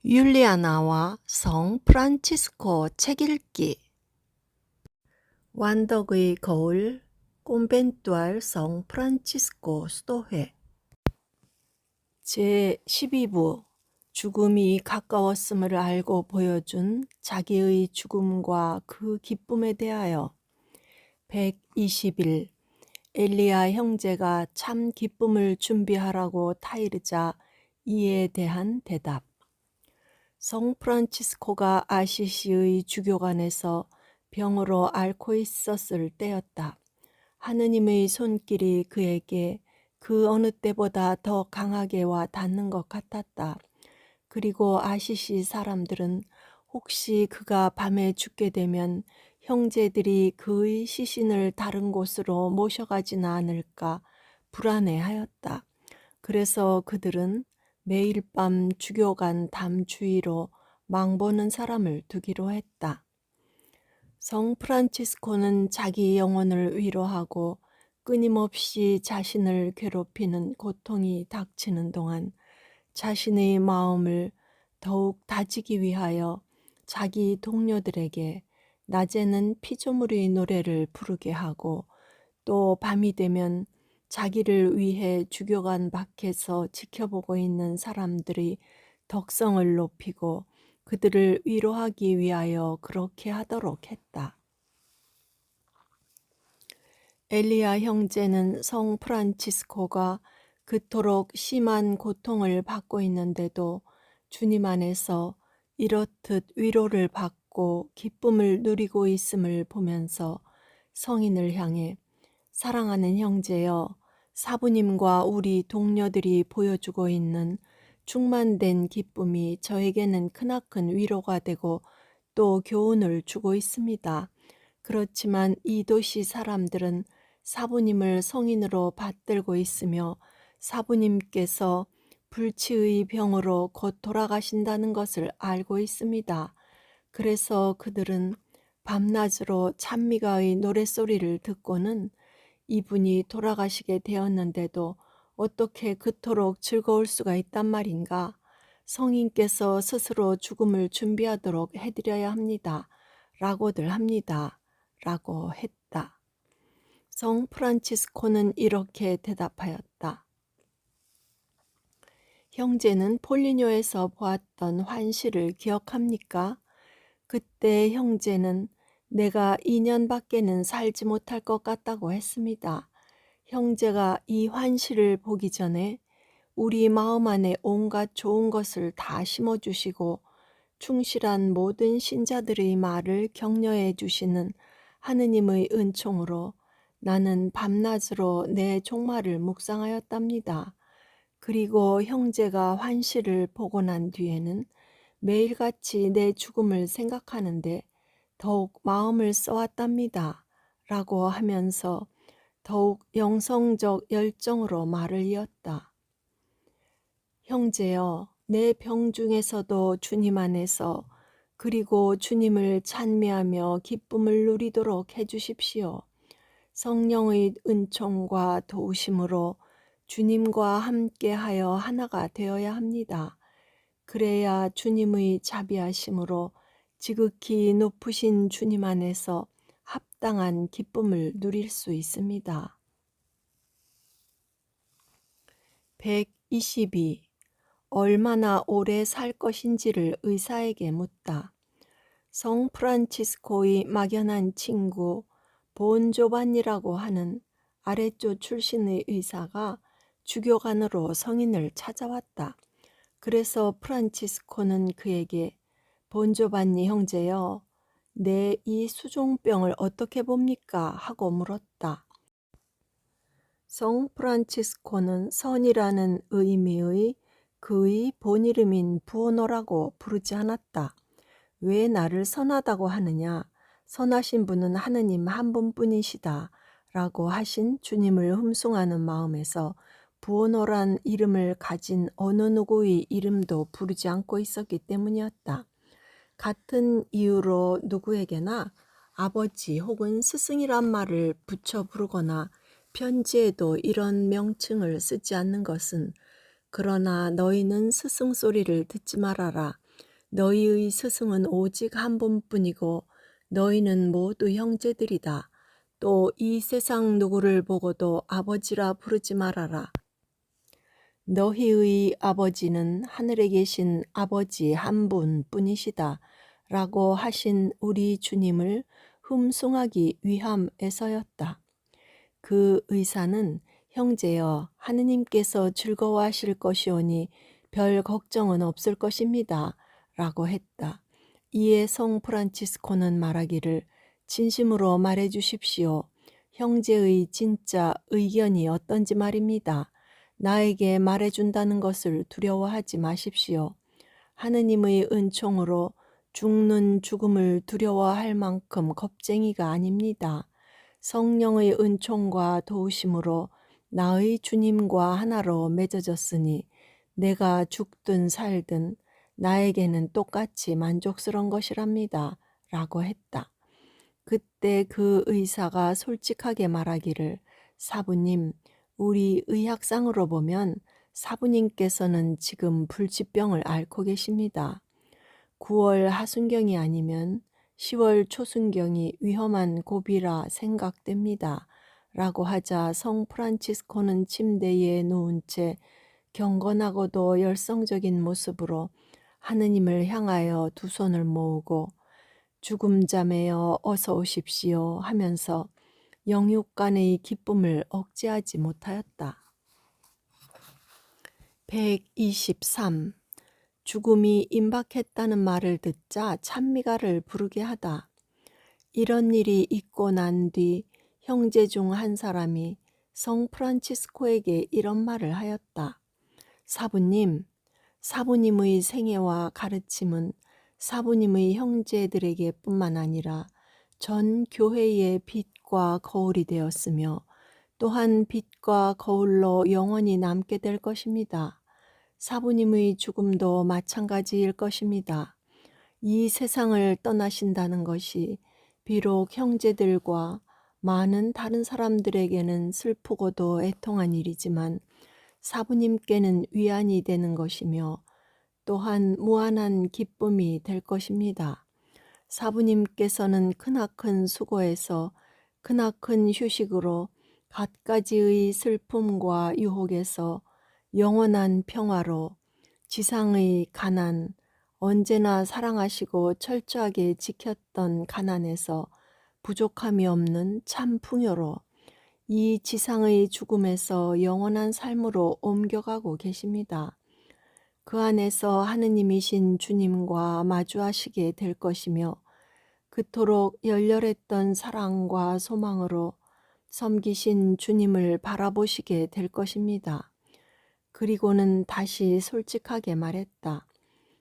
율리아나와 성 프란치스코 책 읽기. 완덕의 거울, 꼼벤투알 성 프란치스코 수도회. 제12부. 죽음이 가까웠음을 알고 보여준 자기의 죽음과 그 기쁨에 대하여. 120일. 엘리야 형제가 참 기쁨을 준비하라고 타이르자 이에 대한 대답. 성 프란치스코가 아시시의 주교관에서 병으로 앓고 있었을 때였다. 하느님의 손길이 그에게 그 어느 때보다 더 강하게 와 닿는 것 같았다. 그리고 아시시 사람들은 혹시 그가 밤에 죽게 되면 형제들이 그의 시신을 다른 곳으로 모셔가지는 않을까 불안해하였다. 그래서 그들은 매일 밤 주교관 담 주위로 망보는 사람을 두기로 했다. 성 프란치스코는 자기 영혼을 위로하고 끊임없이 자신을 괴롭히는 고통이 닥치는 동안 자신의 마음을 더욱 다지기 위하여 자기 동료들에게 낮에는 피조물의 노래를 부르게 하고 또 밤이 되면 자기를 위해 주교관 밖에서 지켜보고 있는 사람들의 덕성을 높이고 그들을 위로하기 위하여 그렇게 하도록 했다. 엘리야 형제는 성 프란치스코가 그토록 심한 고통을 받고 있는데도 주님 안에서 이렇듯 위로를 받고 기쁨을 누리고 있음을 보면서 성인을 향해 사랑하는 형제여, 사부님과 우리 동료들이 보여주고 있는 충만된 기쁨이 저에게는 크나큰 위로가 되고 또 교훈을 주고 있습니다. 그렇지만 이 도시 사람들은 사부님을 성인으로 받들고 있으며 사부님께서 불치의 병으로 곧 돌아가신다는 것을 알고 있습니다. 그래서 그들은 밤낮으로 찬미가의 노랫소리를 듣고는 이분이 돌아가시게 되었는데도 어떻게 그토록 즐거울 수가 있단 말인가? 성인께서 스스로 죽음을 준비하도록 해드려야 합니다. 라고들 합니다. 라고 했다. 성 프란치스코는 이렇게 대답하였다. 형제는 폴리뇨에서 보았던 환시를 기억합니까? 그때 형제는 내가 2년밖에는 살지 못할 것 같다고 했습니다. 형제가 이 환시를 보기 전에 우리 마음 안에 온갖 좋은 것을 다 심어주시고 충실한 모든 신자들의 말을 격려해 주시는 하느님의 은총으로 나는 밤낮으로 내 종말을 묵상하였답니다. 그리고 형제가 환시를 보고 난 뒤에는 매일같이 내 죽음을 생각하는데 더욱 마음을 써왔답니다. 라고 하면서 더욱 영성적 열정으로 말을 이었다. 형제여, 내 병 중에서도 주님 안에서 그리고 주님을 찬미하며 기쁨을 누리도록 해주십시오. 성령의 은총과 도우심으로 주님과 함께하여 하나가 되어야 합니다. 그래야 주님의 자비하심으로 지극히 높으신 주님 안에서 합당한 기쁨을 누릴 수 있습니다. 122. 얼마나 오래 살 것인지를 의사에게 묻다. 성 프란치스코의 막연한 친구 본조반이라고 하는 아래쪽 출신의 의사가 주교관으로 성인을 찾아왔다. 그래서 프란치스코는 그에게 본조반니 형제여, 내 이 수종병을 어떻게 봅니까? 하고 물었다. 성 프란치스코는 선이라는 의미의 그의 본이름인 부오노라고 부르지 않았다. 왜 나를 선하다고 하느냐? 선하신 분은 하느님 한 분뿐이시다. 라고 하신 주님을 흠숭하는 마음에서 부오노란 이름을 가진 어느 누구의 이름도 부르지 않고 있었기 때문이었다. 같은 이유로 누구에게나 아버지 혹은 스승이란 말을 붙여 부르거나 편지에도 이런 명칭을 쓰지 않는 것은 그러나 너희는 스승 소리를 듣지 말아라. 너희의 스승은 오직 한 분뿐이고 너희는 모두 형제들이다. 또 이 세상 누구를 보고도 아버지라 부르지 말아라. 너희의 아버지는 하늘에 계신 아버지 한 분뿐이시다. 라고 하신 우리 주님을 흠숭하기 위함에서였다. 그 의사는 형제여 하느님께서 즐거워하실 것이오니 별 걱정은 없을 것입니다. 라고 했다. 이에 성 프란치스코는 말하기를 진심으로 말해 주십시오. 형제의 진짜 의견이 어떤지 말입니다. 나에게 말해준다는 것을 두려워하지 마십시오. 하느님의 은총으로 죽는 죽음을 두려워할 만큼 겁쟁이가 아닙니다. 성령의 은총과 도우심으로 나의 주님과 하나로 맺어졌으니 내가 죽든 살든 나에게는 똑같이 만족스러운 것이랍니다. 라고 했다. 그때 그 의사가 솔직하게 말하기를 사부님, 우리 의학상으로 보면 사부님께서는 지금 불치병을 앓고 계십니다. 9월 하순경이 아니면 10월 초순경이 위험한 고비라 생각됩니다. 라고 하자 성 프란치스코는 침대에 누운 채 경건하고도 열성적인 모습으로 하느님을 향하여 두 손을 모으고 죽음자매여 어서 오십시오 하면서 영육간의 기쁨을 억제하지 못하였다. 123. 죽음이 임박했다는 말을 듣자 찬미가를 부르게 하다. 이런 일이 있고 난 뒤 형제 중 한 사람이 성 프란치스코에게 이런 말을 하였다. 사부님, 사부님의 생애와 가르침은 사부님의 형제들에게 뿐만 아니라 전 교회의 빛과 거울이 되었으며 또한 빛과 거울로 영원히 남게 될 것입니다. 사부님의 죽음도 마찬가지일 것입니다. 이 세상을 떠나신다는 것이 비록 형제들과 많은 다른 사람들에게는 슬프고도 애통한 일이지만 사부님께는 위안이 되는 것이며 또한 무한한 기쁨이 될 것입니다. 사부님께서는 크나큰 수고에서 크나큰 휴식으로 갖가지의 슬픔과 유혹에서 영원한 평화로 지상의 가난, 언제나 사랑하시고 철저하게 지켰던 가난에서 부족함이 없는 참 풍요로 이 지상의 죽음에서 영원한 삶으로 옮겨가고 계십니다. 그 안에서 하느님이신 주님과 마주하시게 될 것이며 그토록 열렬했던 사랑과 소망으로 섬기신 주님을 바라보시게 될 것입니다. 그리고는 다시 솔직하게 말했다.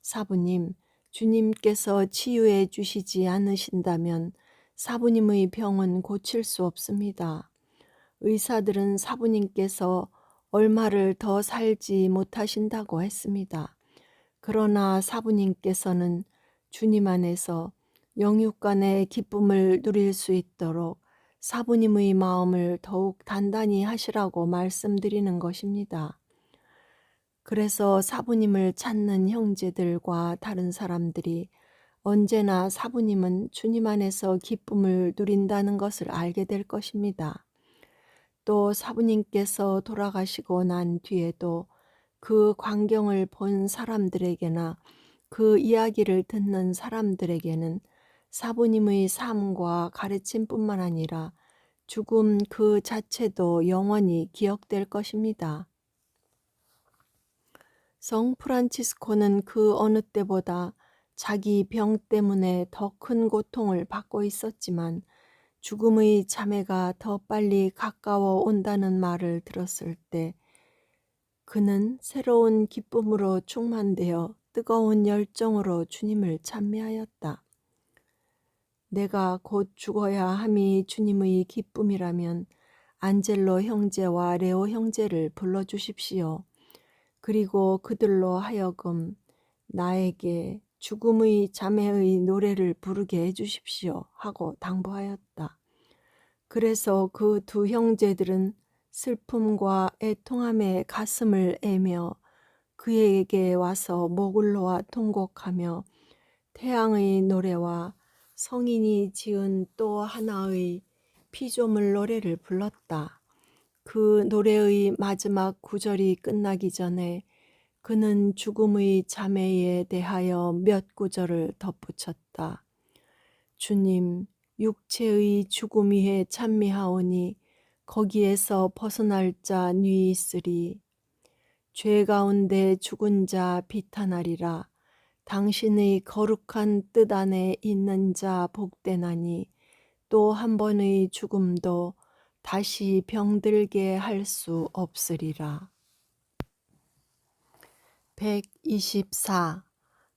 사부님, 주님께서 치유해 주시지 않으신다면 사부님의 병은 고칠 수 없습니다. 의사들은 사부님께서 얼마를 더 살지 못하신다고 했습니다. 그러나 사부님께서는 주님 안에서 영육간의 기쁨을 누릴 수 있도록 사부님의 마음을 더욱 단단히 하시라고 말씀드리는 것입니다. 그래서 사부님을 찾는 형제들과 다른 사람들이 언제나 사부님은 주님 안에서 기쁨을 누린다는 것을 알게 될 것입니다. 또 사부님께서 돌아가시고 난 뒤에도 그 광경을 본 사람들에게나 그 이야기를 듣는 사람들에게는 사부님의 삶과 가르침뿐만 아니라 죽음 그 자체도 영원히 기억될 것입니다. 성 프란치스코는 그 어느 때보다 자기 병 때문에 더 큰 고통을 받고 있었지만 죽음의 자매가 더 빨리 가까워 온다는 말을 들었을 때 그는 새로운 기쁨으로 충만되어 뜨거운 열정으로 주님을 찬미하였다. 내가 곧 죽어야 함이 주님의 기쁨이라면 안젤로 형제와 레오 형제를 불러주십시오. 그리고 그들로 하여금 나에게 죽음의 자매의 노래를 부르게 해주십시오 하고 당부하였다. 그래서 그 두 형제들은 슬픔과 애통함에 가슴을 애며 그에게 와서 목을 놓아 통곡하며 태양의 노래와 성인이 지은 또 하나의 피조물 노래를 불렀다. 그 노래의 마지막 구절이 끝나기 전에 그는 죽음의 자매에 대하여 몇 구절을 덧붙였다. 주님, 육체의 죽음 위에 찬미하오니 거기에서 벗어날 자 뉘 있으리. 죄 가운데 죽은 자 비탄하리라. 당신의 거룩한 뜻 안에 있는 자 복되나니 또 한 번의 죽음도 다시 병들게 할 수 없으리라. 124.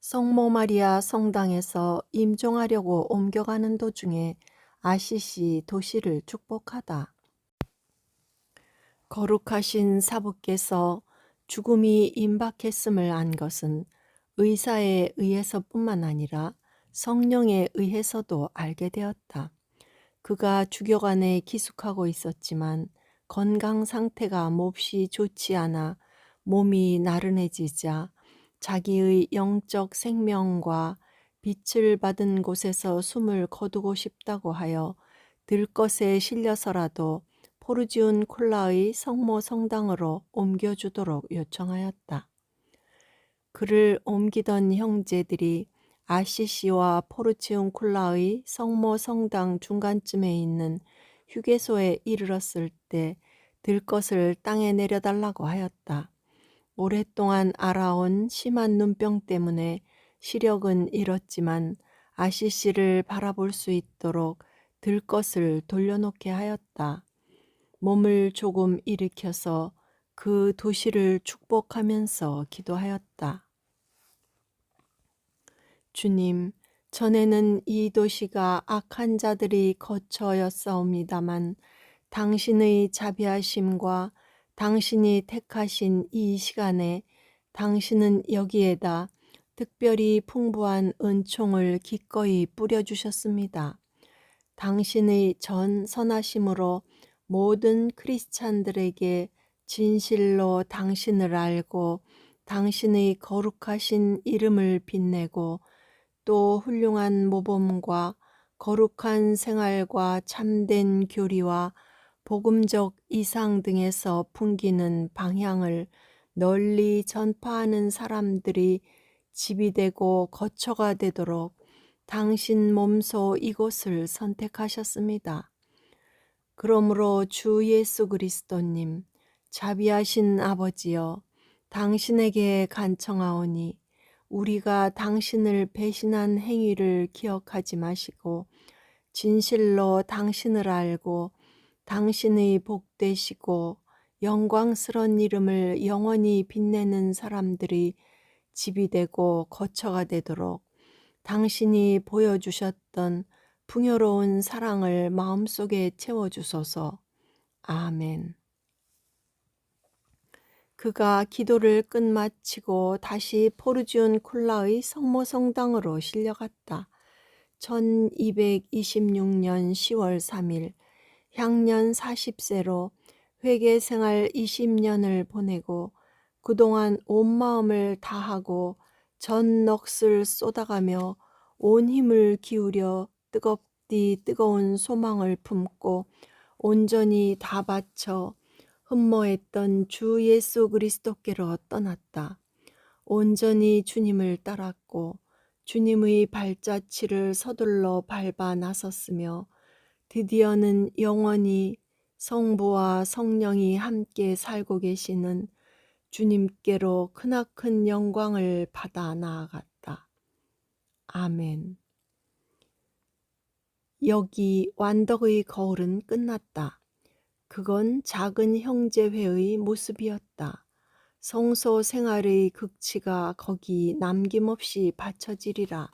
성모 마리아 성당에서 임종하려고 옮겨가는 도중에 아시시 도시를 축복하다. 거룩하신 사부께서 죽음이 임박했음을 안 것은 의사에 의해서뿐만 아니라 성령에 의해서도 알게 되었다. 그가 주교관에 기숙하고 있었지만 건강 상태가 몹시 좋지 않아 몸이 나른해지자 자기의 영적 생명과 빛을 받은 곳에서 숨을 거두고 싶다고 하여 들것에 실려서라도 포르지운 콜라의 성모 성당으로 옮겨주도록 요청하였다. 그를 옮기던 형제들이 아시시와 포르치움 콜라의 성모 성당 중간쯤에 있는 휴게소에 이르렀을 때 들것을 땅에 내려달라고 하였다. 오랫동안 알아온 심한 눈병 때문에 시력은 잃었지만 아시시를 바라볼 수 있도록 들것을 돌려놓게 하였다. 몸을 조금 일으켜서 그 도시를 축복하면서 기도하였다. 주님, 전에는 이 도시가 악한 자들이 거처였사옵니다만 당신의 자비하심과 당신이 택하신 이 시간에 당신은 여기에다 특별히 풍부한 은총을 기꺼이 뿌려주셨습니다. 당신의 전 선하심으로 모든 크리스찬들에게 진실로 당신을 알고 당신의 거룩하신 이름을 빛내고 또 훌륭한 모범과 거룩한 생활과 참된 교리와 복음적 이상 등에서 풍기는 방향을 널리 전파하는 사람들이 집이 되고 거처가 되도록 당신 몸소 이곳을 선택하셨습니다. 그러므로 주 예수 그리스도님, 자비하신 아버지여, 당신에게 간청하오니 우리가 당신을 배신한 행위를 기억하지 마시고 진실로 당신을 알고 당신의 복되시고 영광스런 이름을 영원히 빛내는 사람들이 집이 되고 거처가 되도록 당신이 보여주셨던 풍요로운 사랑을 마음속에 채워주소서. 아멘. 그가 기도를 끝마치고 다시 포르지온 콜라의 성모 성당으로 실려갔다. 1226년 10월 3일 향년 40세로 회계 생활 20년을 보내고 그동안 온 마음을 다하고 전 넋을 쏟아가며 온 힘을 기울여 뜨겁디 뜨거운 소망을 품고 온전히 다 바쳐 흠모했던 주 예수 그리스도께로 떠났다. 온전히 주님을 따랐고 주님의 발자취를 서둘러 밟아 나섰으며 드디어는 영원히 성부와 성령이 함께 살고 계시는 주님께로 크나큰 영광을 받아 나아갔다. 아멘. 여기 완덕의 거울은 끝났다. 그건 작은 형제회의 모습이었다. 성소 생활의 극치가 거기 남김없이 바쳐지리라.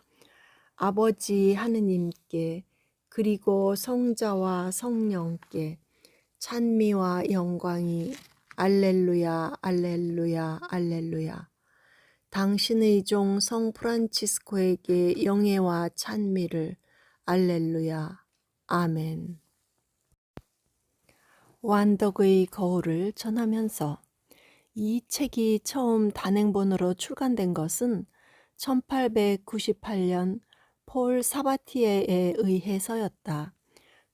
아버지 하느님께 그리고 성자와 성령께 찬미와 영광이 알렐루야 알렐루야 알렐루야. 당신의 종 성 프란치스코에게 영예와 찬미를 알렐루야 아멘. 완덕의 거울을 전하면서 이 책이 처음 단행본으로 출간된 것은 1898년 폴 사바티에에 의해서였다.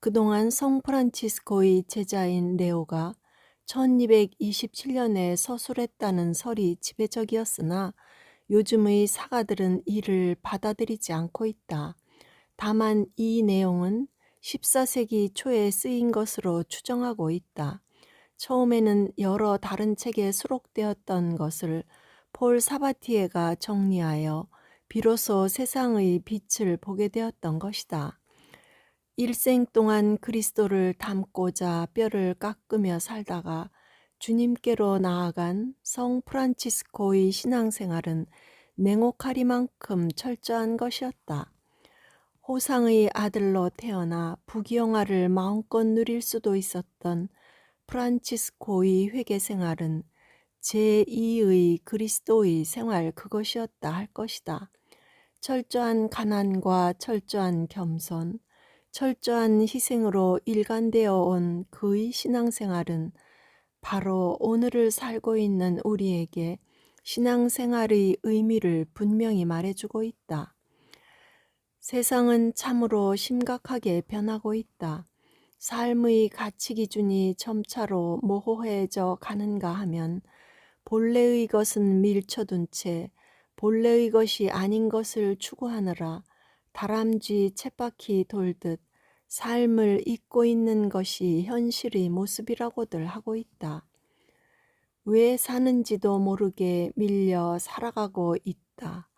그동안 성 프란치스코의 제자인 레오가 1227년에 서술했다는 설이 지배적이었으나 요즘의 사가들은 이를 받아들이지 않고 있다. 다만 이 내용은 14세기 초에 쓰인 것으로 추정하고 있다. 처음에는 여러 다른 책에 수록되었던 것을 폴 사바티에가 정리하여 비로소 세상의 빛을 보게 되었던 것이다. 일생 동안 그리스도를 닮고자 뼈를 깎으며 살다가 주님께로 나아간 성 프란치스코의 신앙생활은 냉혹하리만큼 철저한 것이었다. 호상의 아들로 태어나 부귀영화를 마음껏 누릴 수도 있었던 프란치스코의 회개 생활은 제2의 그리스도의 생활 그것이었다 할 것이다. 철저한 가난과 철저한 겸손, 철저한 희생으로 일관되어 온 그의 신앙생활은 바로 오늘을 살고 있는 우리에게 신앙생활의 의미를 분명히 말해주고 있다. 세상은 참으로 심각하게 변하고 있다. 삶의 가치 기준이 점차로 모호해져 가는가 하면 본래의 것은 밀쳐둔 채 본래의 것이 아닌 것을 추구하느라 다람쥐 쳇바퀴 돌듯 삶을 잊고 있는 것이 현실의 모습이라고들 하고 있다. 왜 사는지도 모르게 밀려 살아가고 있다.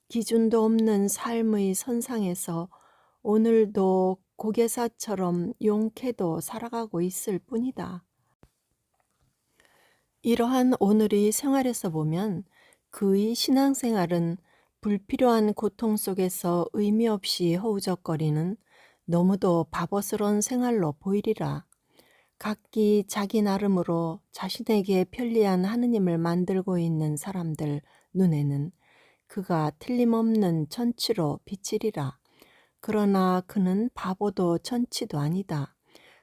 기준도 없는 삶의 선상에서 오늘도 고개사처럼 용케도 살아가고 있을 뿐이다. 이러한 오늘의 생활에서 보면 그의 신앙생활은 불필요한 고통 속에서 의미 없이 허우적거리는 너무도 바보스러운 생활로 보이리라. 각기 자기 나름으로 자신에게 편리한 하느님을 만들고 있는 사람들 눈에는 그가 틀림없는 천치로 비치리라. 그러나 그는 바보도 천치도 아니다.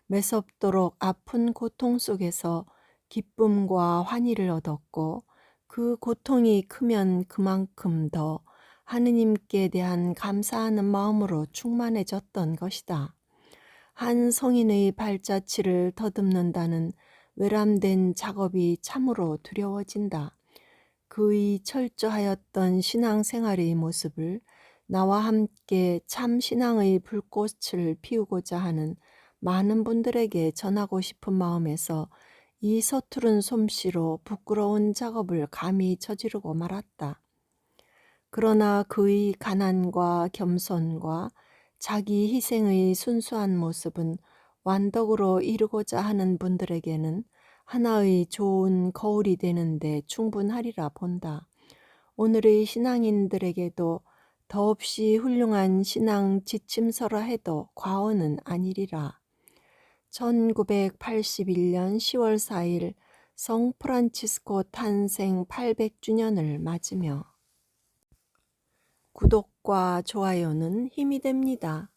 매섭도록 아픈 고통 속에서 기쁨과 환희를 얻었고 그 고통이 크면 그만큼 더 하느님께 대한 감사하는 마음으로 충만해졌던 것이다. 한 성인의 발자취를 더듬는다는 외람된 작업이 참으로 두려워진다. 그의 철저하였던 신앙생활의 모습을 나와 함께 참 신앙의 불꽃을 피우고자 하는 많은 분들에게 전하고 싶은 마음에서 이 서투른 솜씨로 부끄러운 작업을 감히 저지르고 말았다. 그러나 그의 가난과 겸손과 자기 희생의 순수한 모습은 완덕으로 이루고자 하는 분들에게는 하나의 좋은 거울이 되는데 충분하리라 본다. 오늘의 신앙인들에게도 더없이 훌륭한 신앙 지침서라 해도 과언은 아니리라. 1981년 10월 4일 성 프란치스코 탄생 800주년을 맞으며 구독과 좋아요는 힘이 됩니다.